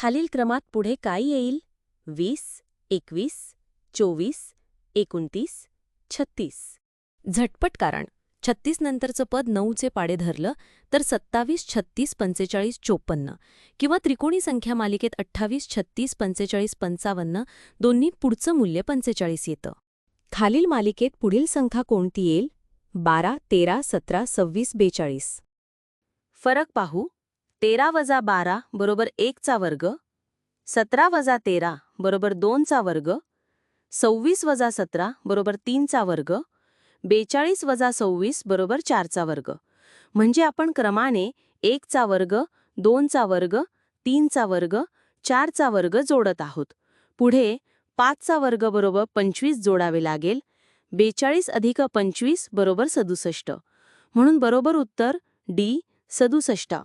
खालील क्रमात पुढे काय येईल? 20, 21, 24, 29, 36. झटपट कारण. 36 नंतरचं पद 9चे पाडे धरलं तर 27, 36, 45, 54 किंवा त्रिकोणी संख्या मालिकेत 28, 36, 45, 55 दोन्ही पुढचं मूल्य 45 येतं. खालील मालिकेत पुढील संख्या कोणती येईल? 12, 13, 17, 26, 42. फरक पाहू. 13 वजा 12 बरोबर 1 चा वर्ग, 17 वजा 13 बरोबर 2 चा वर्ग, 26 वजा 17 बरोबर 3 चा वर्ग, 42 वजा 26 बरोबर 4 चा वर्ग. म्हणजे आपण क्रमाने 1 चा वर्ग, 2 चा वर्ग, 3 चा वर्ग, 4 चा वर्ग जोडत आहोत. पुढे 5 चा वर्ग बरोबर 25 जोडावे लागेल. 42 अधिक 25 बरोबर 67. म्हणून बरोबर उत्तर डी 67.